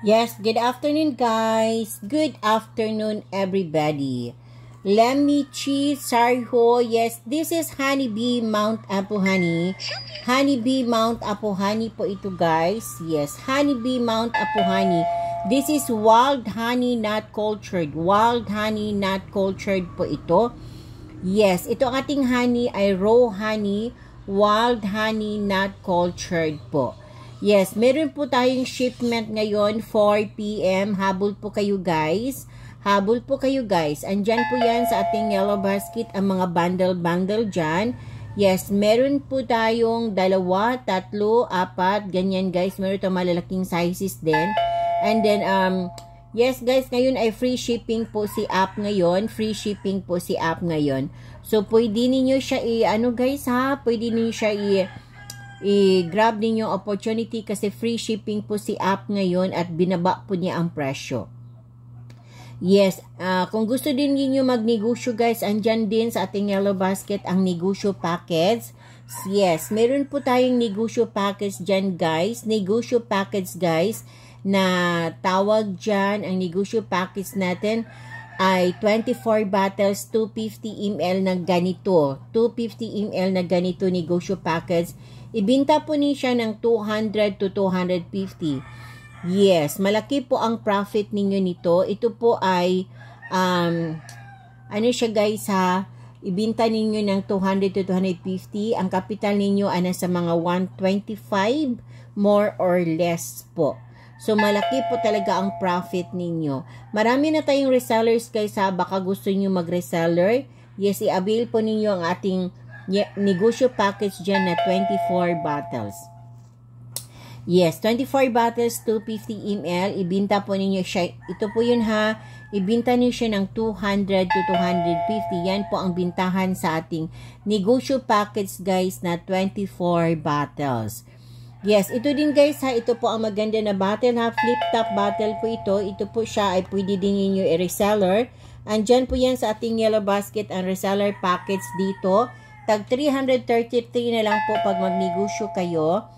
Yes, good afternoon guys. Good afternoon everybody. Lemmy cheese sarho. Yes, this is Honeybee Mount Apo Honey. Honeybee Mount Apo Honey po ito guys. Yes, Honeybee Mount Apo Honey. This is wild honey not cultured. Wild honey not cultured po ito. Yes, ito ang ating honey ay raw honey. Wild honey not cultured po. Yes, meron po tayong shipment ngayon, 4 PM. Habol po kayo guys. Habol po kayo guys. Andyan po yan sa ating yellow basket, ang mga bundle-bundle dyan. Yes, meron po tayong 2, 3, 4, ganyan guys. Meron itong malalaking sizes din. And then, yes guys, ngayon ay free shipping po si app ngayon. Free shipping po si app ngayon. So, pwede ninyo siya pwede ninyo siya i-grab ninyo opportunity kasi free shipping po si app ngayon at binaba po niya ang presyo. Yes, kung gusto din ninyo magnegosyo guys, andyan din sa ating yellow basket ang negosyo package. Yes, meron po tayong negosyo package dyan guys. Negosyo package guys na tawag dyan, ang negosyo package natin ay 24 bottles, 250 ml na ganito. 250 ml na ganito negosyo package. Ibinta po niya siya ng 200 to 250. Yes, malaki po ang profit ninyo nito. Ito po ay, ano siya guys ha, ibinta ninyo ng 200 to 250. Ang capital ninyo ay nasa mga 125, more or less po. So, malaki po talaga ang profit ninyo. Marami na tayong resellers guys ha, baka gusto niyo mag-reseller. Yes, i-avail po ninyo ang ating negosyo package dyan na 24 bottles. Yes, 24 bottles, 250 ml. Ibinta po ninyo siya. Ito po yun ha. Ibinta niyo siya ng 200 to 250. Yan po ang bintahan sa ating negosyo package guys na 24 bottles. Yes, ito din guys ha. Ito po ang maganda na bottle ha. Flip top bottle po ito. Ito po siya ay pwede din ninyo i-reseller. Andyan po yan sa ating yellow basket ang reseller package dito. Tag 333 na lang po pag magnegosyo kayo.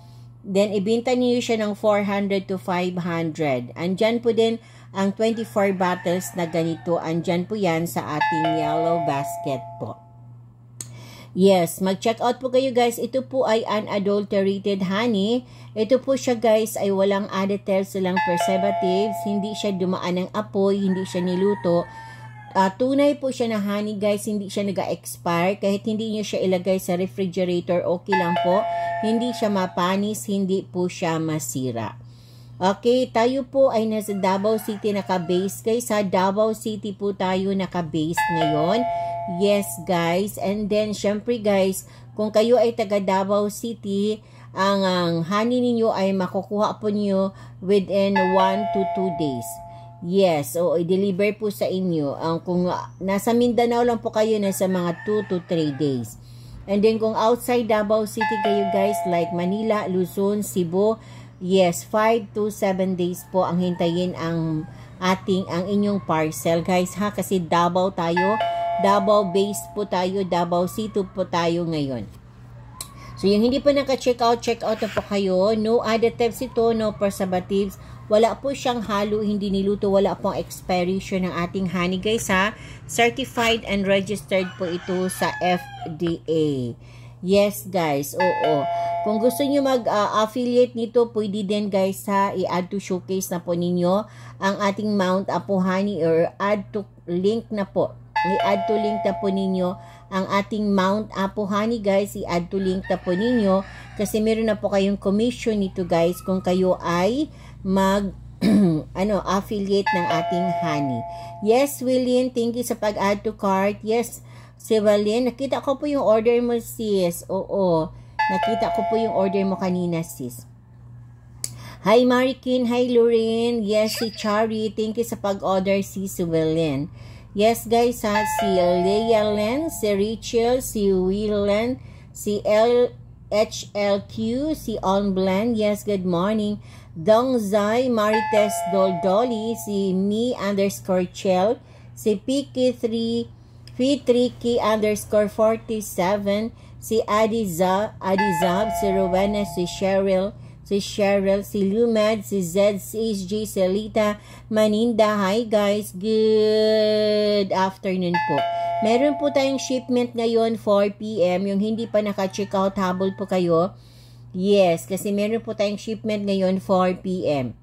Then, ibinta niyo siya ng 400 to 500. Andyan po din ang 24 bottles na ganito. Andyan po yan sa ating yellow basket po. Yes, mag-check out po kayo guys. Ito po ay unadulterated honey. Ito po siya guys ay walang additives, walang preservatives. Hindi siya dumaan ng apoy, hindi siya niluto. Tunay po siya na honey guys, hindi siya nag-expire. Kahit hindi nyo siya ilagay sa refrigerator, okay lang po. Hindi siya mapanis, hindi po siya masira. Okay, tayo po ay nasa Davao City naka-base guys. Sa Davao City po tayo naka-base ngayon. Yes guys, and then syempre guys, kung kayo ay taga Davao City, ang honey ninyo ay makukuha po niyo within 1 to 2 days. Yes, o i-deliver po sa inyo. Kung nasa Mindanao lang po kayo, nasa mga 2 to 3 days. And then kung outside Davao City kayo guys, like Manila, Luzon, Cebu, yes, 5 to 7 days po ang hintayin ang inyong parcel guys ha. Kasi Davao tayo, Davao base po tayo, Davao City po tayo ngayon. So yung hindi pa naka-check out na po kayo. No additives ito, no preservatives. Wala po siyang halo, hindi niluto, wala pong expiration ng ating honey guys ha. Certified and registered po ito sa FDA. Yes guys, oo. Kung gusto niyo mag-affiliate nito, pwede din guys ha, i-add to showcase na po ninyo ang ating Mount Apo Honey or add to link na po. I-add to link na po ninyo ang ating Mount Apo Honey guys, i-add to link na po ninyo kasi meron na po kayong commission nito guys kung kayo ay affiliate ng ating honey. Yes, William, thank you sa pag-add to cart. Yes, si William, nakita ko po yung order mo sis. Oo, nakita ko po yung order mo kanina sis. Hi Marikin, hi Lorraine. Yes, si Chari, thank you sa pag-order sis William. Yes guys ha, si Leia Len, si Rachel, si Willen, si HLQ, si On Blend. Yes, good morning. Dong Zai, Marites Doldoli, si me_chel, si Piki3, P3K_47, si Adizab, si Rowena, si Cheryl, si Cheryl, si Lumad, si Zed, si SJ, si Alita, Maninda. Hi guys, good afternoon po. Meron po tayong shipment ngayon 4 PM. Yung hindi pa naka-check out, habol po kayo. Yes, kasi meron po tayong shipment ngayon 4 PM.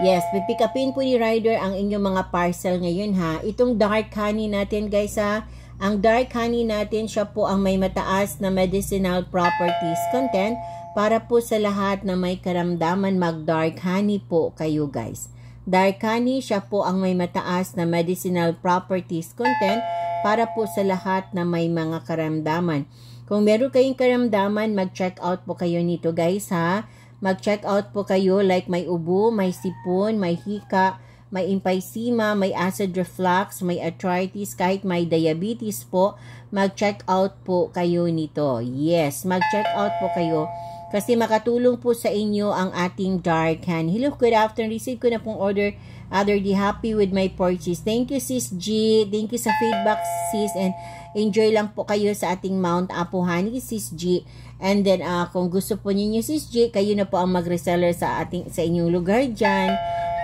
Yes, pipick upin po ni Rider ang inyong mga parcel ngayon ha. Itong dark honey natin guys ha. Ang dark honey natin, siya po ang may mataas na medicinal properties content para po sa lahat na may karamdaman, mag-dark honey po kayo guys. Dark honey, siya po ang may mataas na medicinal properties content para po sa lahat na may mga karamdaman. Kung meron kayong karamdaman, mag-check out po kayo nito guys ha. Mag-check out po kayo like may ubo, may sipon, may hika, may emphysema, may acid reflux, may arthritis, kahit may diabetes po, mag-check out po kayo nito. Yes, mag-check out po kayo kasi makatulong po sa inyo ang ating dark honey. Hello, good afternoon. Receive ko na pong order. Other di happy with my purchase. Thank you sis G. Thank you sa feedback sis, and enjoy lang po kayo sa ating Mount Apo honey sis G. And then kung gusto po ninyo sis G, kayo na po ang mag-reseller sa inyong lugar dyan.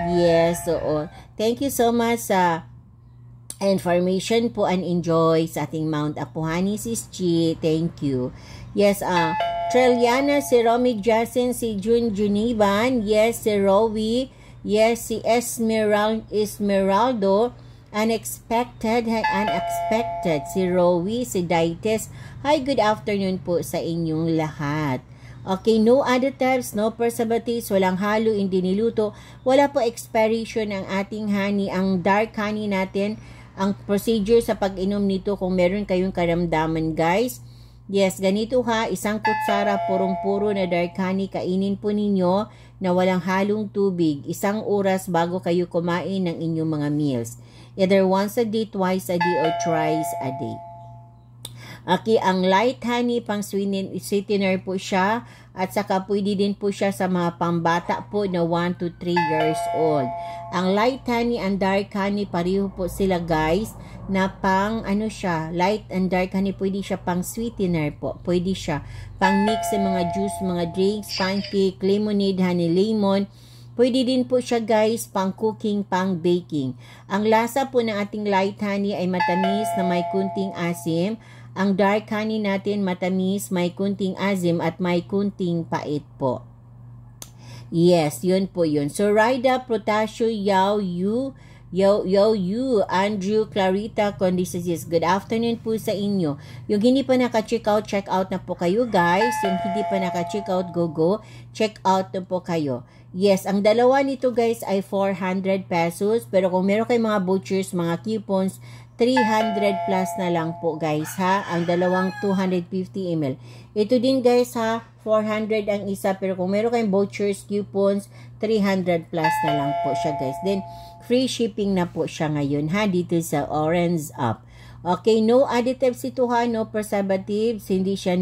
Yes, so thank you so much sa information po, and enjoy sa ating Mount Apo honey sis G. Thank you. Yes, Treliana, si Romy Jason, si June Juniban, yes, si Rowie, yes, si Esmeraldo, unexpected, si Rowie, si Daites. Hi, good afternoon po sa inyong lahat. Okay, no additives, no preservatives, walang halo, hindi niluto, wala po expiration ang ating honey, ang dark honey natin. Ang procedure sa pag-inom nito, kung meron kayong karamdaman guys, yes, ganito ha, isang kutsara purong-puro na dark honey, kainin po ninyo na walang halong tubig, 1 oras bago kayo kumain ng inyong mga meals. Either once a day, twice a day, or thrice a day. Okay, ang light honey, pang sweetener po siya, at saka pwede din po siya sa mga pambata po na 1 to 3 years old. Ang light honey and dark honey, pareho po sila guys, na pang siya, light and dark honey, pwede siya pang sweetener po, pwede siya pang mix sa mga juice, mga drinks, pancake, lemonade, honey lemon. Pwede din po siya guys pang cooking, pang baking. Ang lasa po ng ating light honey ay matamis na may kunting asim. Ang dark honey natin matamis, may kunting asim, at may kunting pait po. Yes, yun po yun. So, Rida, Protasio, Yao, Andrew, Clarita, Condices, good afternoon po sa inyo. Yung hindi pa naka-check out na po kayo guys. Yung hindi pa naka-check out, go, check out na po kayo. Yes, ang dalawa nito guys ay 400 pesos. Pero kung meron kayong mga vouchers, mga coupons, 300 plus na lang po guys ha. Ang dalawang 250 ml. Ito din guys ha, 400 ang isa. Pero kung meron kayong vouchers, coupons, 300 plus na lang po siya guys. Then, free shipping na po siya ngayon ha, dito sa Orange Up. Okay, no additives ito ha, no preservatives, hindi siya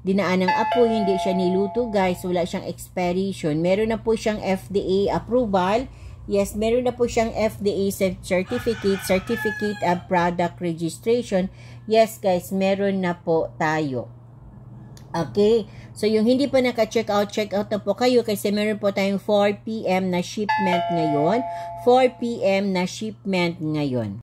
dinaan ng apoy, hindi siya niluto guys, wala siyang expiration. Meron na po siyang FDA approval. Yes, meron na po siyang FDA certificate of product registration. Yes guys, meron na po tayo. Okay, so yung hindi pa naka-check out na po kayo kasi meron po tayong 4 PM na shipment ngayon. 4 PM na shipment ngayon.